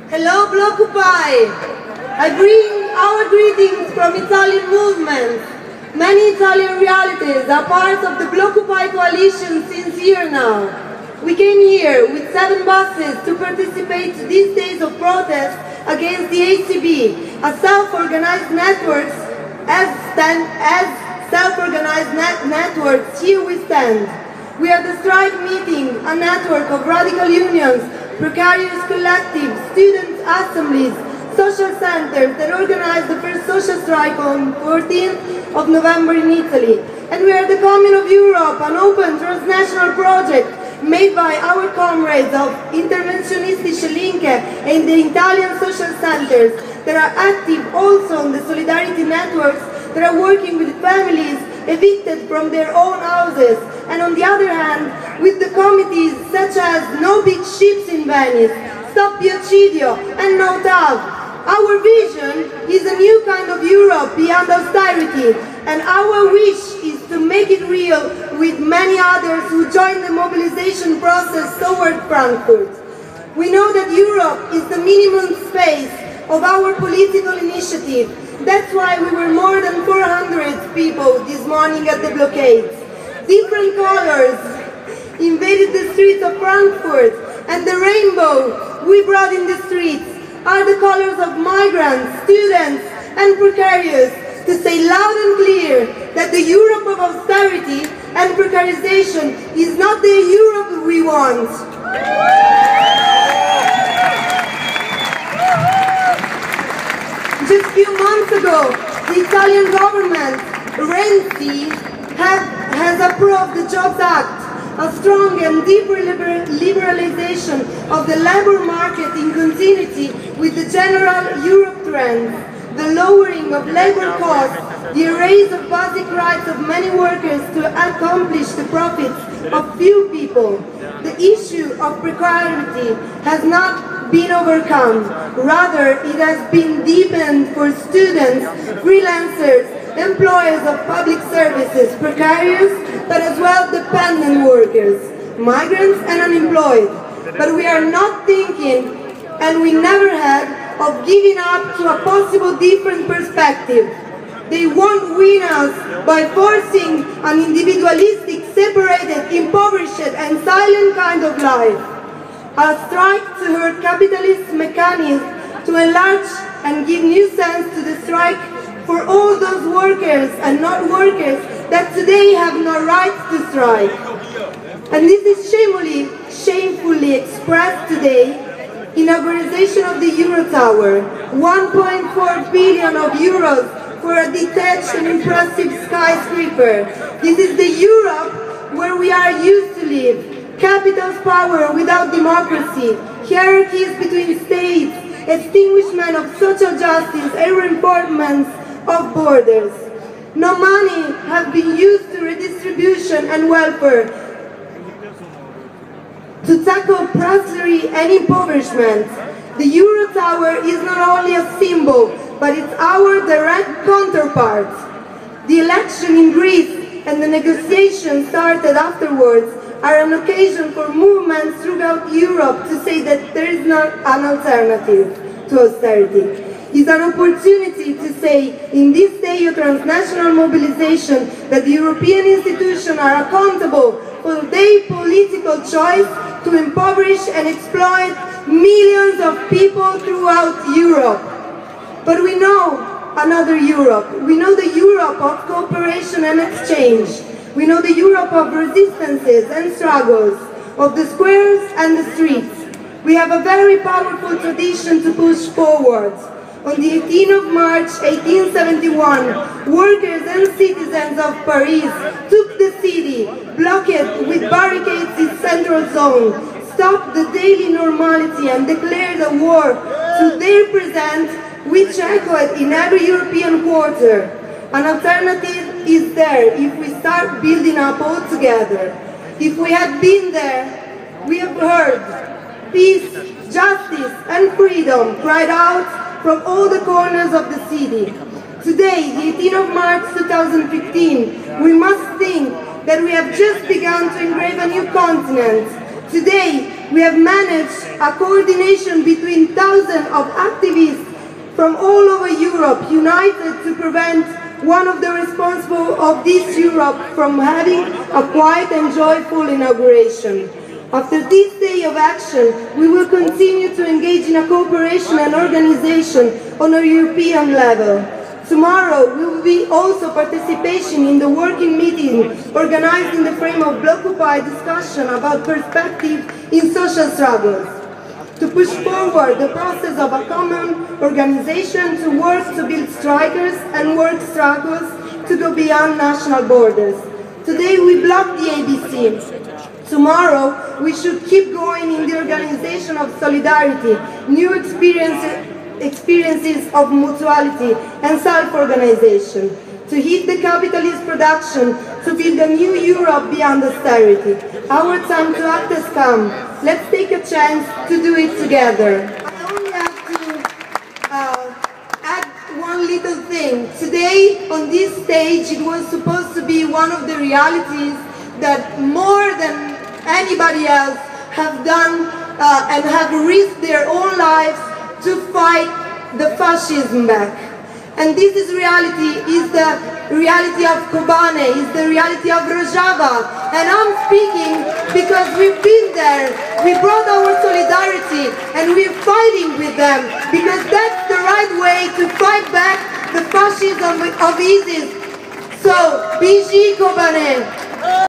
Hello, Blockupy! I bring our greetings from Italian movements. Many Italian realities are part of the Blockupy coalition since years now. We came here with 7 buses to participate to these days of protest against the ACB, a self-organized network. As self-organized networks, here we stand. We are the strike meeting, a network of radical unions, precarious collectives, student assemblies, social centers that organized the first social strike on 14th of November in Italy. And we are the Commune of Europe, an open transnational project made by our comrades of Interventionistische Linke and the Italian social centers that are active also on the solidarity networks that are working with families evicted from their own houses, and on the other hand, with the committees such as No Big Ships in Venice, Stop Biocidio, and No TAV. Our vision is a new kind of Europe beyond austerity, and our wish is to make it real with many others who join the mobilization process toward Frankfurt. We know that Europe is the minimum space of our political initiative. That's why we were more than 400 people this morning at the blockades. Different colors invaded the streets of Frankfurt, and the rainbow we brought in the streets are the colors of migrants, students, and precarious, to say loud and clear that the Europe of austerity and precarization is not the Europe we want. Just a few months ago, the Italian government, Renzi, has approved the Jobs Act, a strong and deeper liberalization of the labor market in continuity with the general Europe trend, the lowering of labor costs, the erase of basic rights of many workers to accomplish the profits of few people. The issue of precarity has not been overcome. Rather, it has been deepened for students, freelancers, employees of public services, precarious, but as well dependent workers, migrants and unemployed. But we are not thinking, and we never had, of giving up to a possible different perspective. They won't win us by forcing an individualistic, separated, impoverished and silent kind of life. A strike to hurt capitalist mechanisms, to enlarge and give new sense to the strike for all those workers and not workers that today have no right to strike. And this is shamefully expressed today in organization of the Euro Tower, 1.4 billion of euros for a detached and impressive skyscraper. This is the Europe where we are used to live. Capital's power without democracy, hierarchies between states, extinguishment of social justice, and reinforcement of borders. No money has been used to redistribution and welfare to tackle poverty and impoverishment. The Euro Tower is not only a symbol, but it's our direct counterpart. The election in Greece and the negotiations started afterwards are an occasion for movements throughout Europe to say that there is not an alternative to austerity. It's an opportunity to say, in this day of transnational mobilization, that the European institutions are accountable for their political choice to impoverish and exploit millions of people throughout Europe. But we know another Europe. We know the Europe of cooperation and exchange. We know the Europe of resistances and struggles, of the squares and the streets. We have a very powerful tradition to push forward. On the 18th of March 1871, workers and citizens of Paris took the city, blocked it with barricades its central zone, stopped the daily normality and declared a war to their present, which echoed in every European quarter. An alternative is there if we start building up all together. If we had been there, we have heard peace, justice and freedom cried out from all the corners of the city. Today, the 18th of March 2015, we must think that we have just begun to engrave a new continent. Today, we have managed a coordination between thousands of activists from all over Europe, united to prevent one of the responsible of this Europe from having a quiet and joyful inauguration. After this day of action, we will continue to engage in a cooperation and organization on a European level. Tomorrow, we will be also participation in the working meeting organized in the frame of Blockupy discussion about perspective in social struggles, to push forward the process of a common organization to work to build strikers and work struggles to go beyond national borders. Today we block the ABC. Tomorrow we should keep going in the organization of solidarity, new experiences of mutuality and self-organization, to hit the capitalist production, to build a new Europe beyond austerity. Our time to act has come. Let's take a chance to do it together. I only have to add one little thing. Today, on this stage, it was supposed to be one of the realities that more than anybody else have done and have risked their own lives to fight the fascism back. And this is reality, is the reality of Kobane, is the reality of Rojava. And I'm speaking because we've been there, we brought our solidarity and we're fighting with them because that's the right way to fight back the fascism of ISIS. So, BG Kobane.